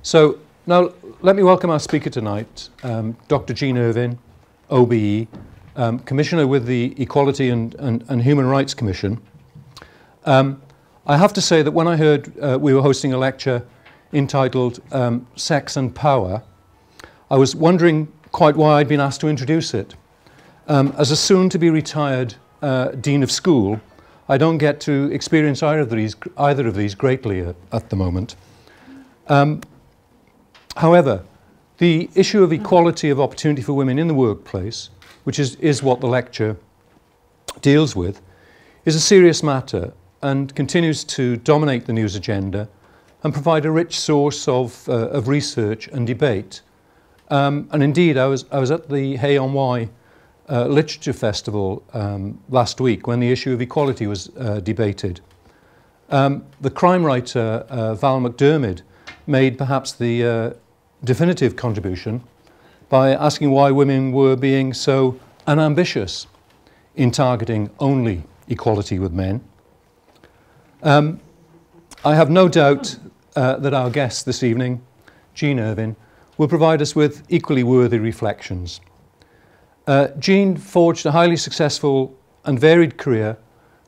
So now let me welcome our speaker tonight, Dr. Jean Irvine, OBE, Commissioner with the Equality and Human Rights Commission. I have to say that when I heard we were hosting a lecture entitled Sex and Power, I was wondering quite why I'd been asked to introduce it. As a soon-to-be retired Dean of School, I don't get to experience either of these greatly at the moment. However, the issue of equality of opportunity for women in the workplace, which is what the lecture deals with, is a serious matter and continues to dominate the news agenda and provide a rich source of research and debate. And indeed, I was at the Hay on Wye Literature Festival last week when the issue of equality was debated. The crime writer Val McDermid made perhaps the definitive contribution by asking why women were being so unambitious in targeting only equality with men. I have no doubt that our guest this evening, Jean Irvine, will provide us with equally worthy reflections. Jean forged a highly successful and varied career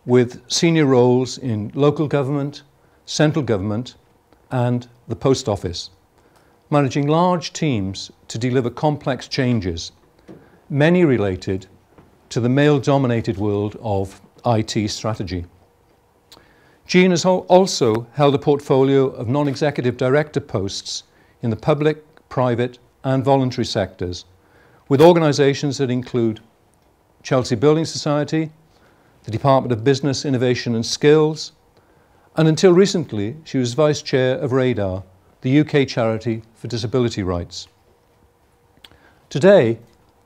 with senior roles in local government, central government and the post office, managing large teams to deliver complex changes, many related to the male-dominated world of IT strategy. Jean has also held a portfolio of non-executive director posts in the public, private and voluntary sectors, with organisations that include Chelsea Building Society, the Department of Business, Innovation and Skills, and until recently she was Vice Chair of RADAR, the UK charity for disability rights. Today,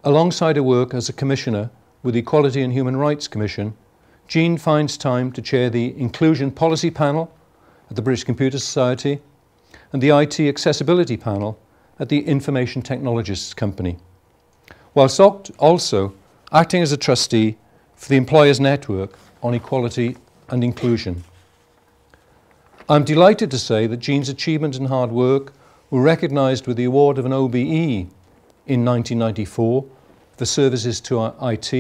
alongside her work as a Commissioner with the Equality and Human Rights Commission, Jean finds time to chair the Inclusion Policy Panel at the British Computer Society and the IT Accessibility Panel at the Information Technologists Company, whilst also acting as a trustee for the Employers Network on Equality and Inclusion. I'm delighted to say that Jean's achievement and hard work were recognised with the award of an OBE in 1994 for services to IT,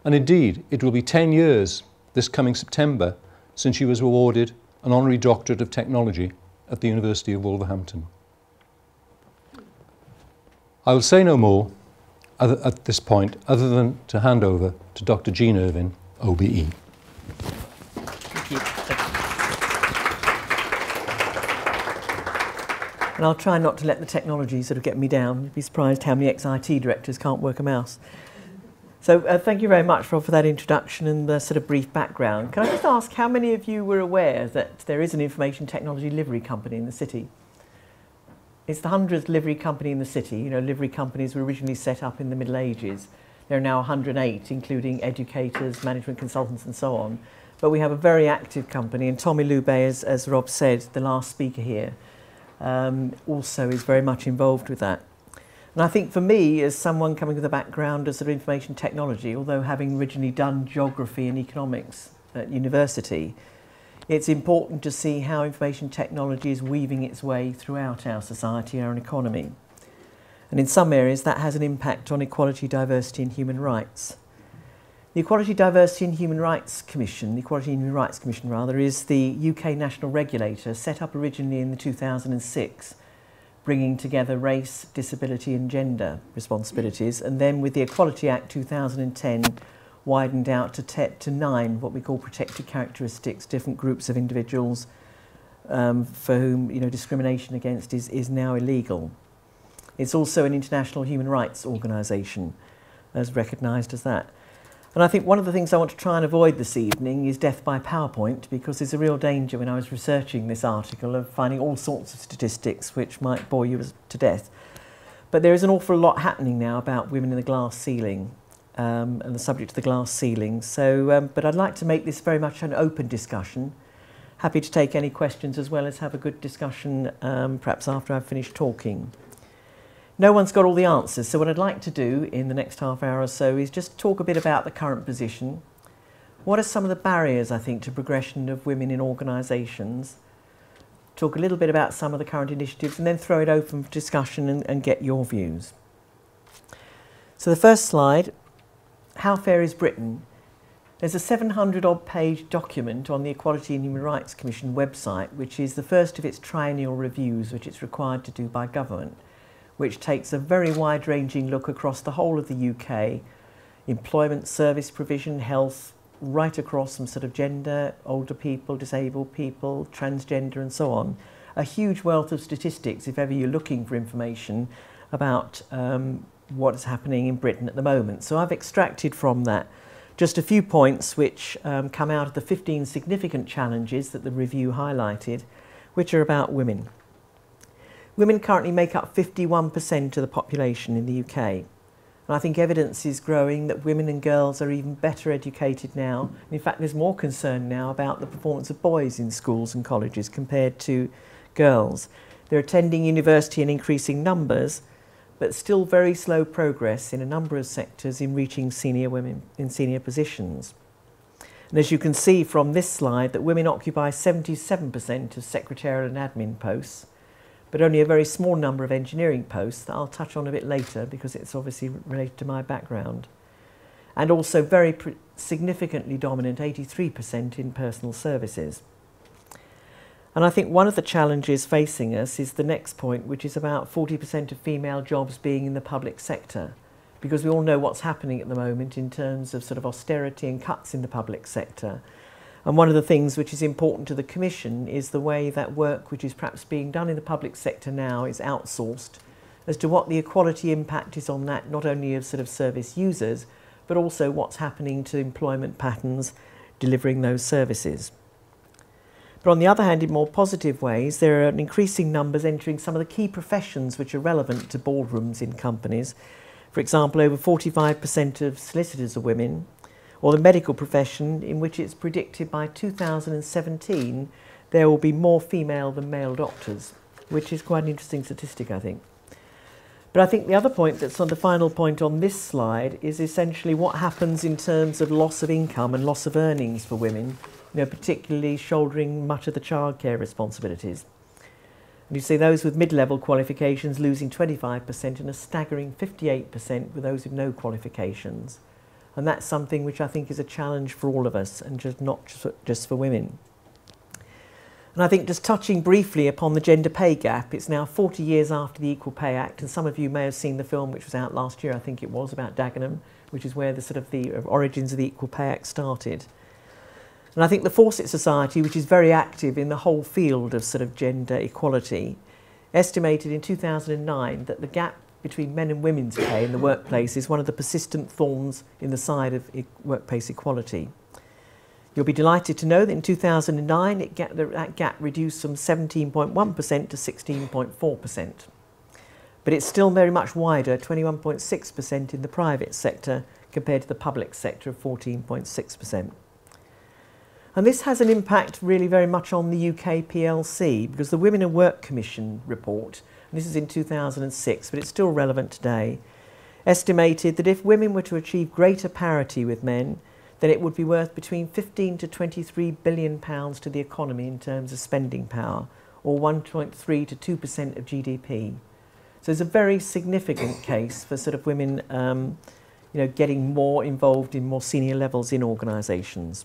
and indeed it will be 10 years this coming September since she was awarded an honorary doctorate of technology at the University of Wolverhampton. I will say no more at this point other than to hand over to Dr. Jean Irvine, OBE. Thank you. And I'll try not to let the technology sort of get me down. You'd be surprised how many ex-IT directors can't work a mouse. So thank you very much for that introduction and the sort of brief background. Can I just ask how many of you were aware that there is an information technology livery company in the city? It's the 100th livery company in the city. You know, livery companies were originally set up in the Middle Ages. There are now 108, including educators, management consultants and so on. But we have a very active company, and Tommy Lubey, as Rob said, the last speaker here, also is very much involved with that. And I think for me, as someone coming with a background as sort of information technology, although having originally done geography and economics at university, it's important to see how information technology is weaving its way throughout our society, our economy. And in some areas that has an impact on equality, diversity and human rights. The Equality, Diversity and Human Rights Commission, the Equality and Human Rights Commission rather, is the UK national regulator set up originally in 2006, bringing together race, disability and gender responsibilities, and then with the Equality Act 2010 widened out to 9 what we call protected characteristics, different groups of individuals for whom discrimination against is now illegal. It's also an international human rights organisation, as recognised as that. And I think one of the things I want to try and avoid this evening is death by PowerPoint, because there's a real danger when I was researching this article of finding all sorts of statistics which might bore you to death. But there is an awful lot happening now about women in the glass ceiling and the subject of the glass ceiling. So, but I'd like to make this very much an open discussion. Happy to take any questions as well as have a good discussion perhaps after I've finished talking. No one's got all the answers, so what I'd like to do in the next half hour or so is just talk a bit about the current position. What are some of the barriers, I think, to progression of women in organisations? talk a little bit about some of the current initiatives, and then throw it open for discussion and get your views. So the first slide, how fair is Britain? There's a 700-odd page document on the Equality and Human Rights Commission website, which is the first of its triennial reviews, which it's required to do by government, which takes a very wide-ranging look across the whole of the UK, employment, service provision, health, right across from sort of gender, older people, disabled people, transgender and so on. A huge wealth of statistics if ever you're looking for information about what is happening in Britain at the moment. So I've extracted from that just a few points which come out of the 15 significant challenges that the review highlighted, which are about women. Women currently make up 51% of the population in the UK. And I think evidence is growing that women and girls are even better educated now. In fact, there's more concern now about the performance of boys in schools and colleges compared to girls. They're attending university in increasing numbers, but still very slow progress in a number of sectors in reaching senior women in senior positions. And as you can see from this slide, that women occupy 77% of secretarial and admin posts, but only a very small number of engineering posts that I'll touch on a bit later because it's obviously related to my background. And also very significantly dominant, 83% in personal services. And I think one of the challenges facing us is the next point, which is about 40% of female jobs being in the public sector, because we all know what's happening at the moment in terms of sort of austerity and cuts in the public sector. And one of the things which is important to the Commission is the way that work which is perhaps being done in the public sector now is outsourced, as to what the equality impact is on that, not only of sort of service users, but also what's happening to employment patterns delivering those services. But on the other hand, in more positive ways, there are increasing numbers entering some of the key professions which are relevant to boardrooms in companies. For example, over 45% of solicitors are women, or the medical profession, in which it's predicted by 2017 there will be more female than male doctors, which is quite an interesting statistic, I think. But I think the other point that's on the final point on this slide is essentially what happens in terms of loss of income and loss of earnings for women, particularly shouldering much of the childcare responsibilities. And you see those with mid-level qualifications losing 25% and a staggering 58% with those with no qualifications. And that's something which I think is a challenge for all of us, and not just for women. And I think just touching briefly upon the gender pay gap, it's now 40 years after the Equal Pay Act, and some of you may have seen the film which was out last year, I think it was, about Dagenham, which is where the sort of the origins of the Equal Pay Act started. And I think the Fawcett Society, which is very active in the whole field of sort of gender equality, estimated in 2009 that the gap between men and women's pay in the workplace is one of the persistent thorns in the side of workplace equality. You'll be delighted to know that in 2009 that gap reduced from 17.1% to 16.4%. But it's still very much wider, 21.6% in the private sector compared to the public sector of 14.6%. And this has an impact really very much on the UK PLC, because the Women at Work Commission report, and this is in 2006, but it's still relevant today, estimated that if women were to achieve greater parity with men, then it would be worth between 15 to 23 billion pounds to the economy in terms of spending power, or 1.3 to 2% of GDP. So it's a very significant case for sort of women getting more involved in more senior levels in organisations.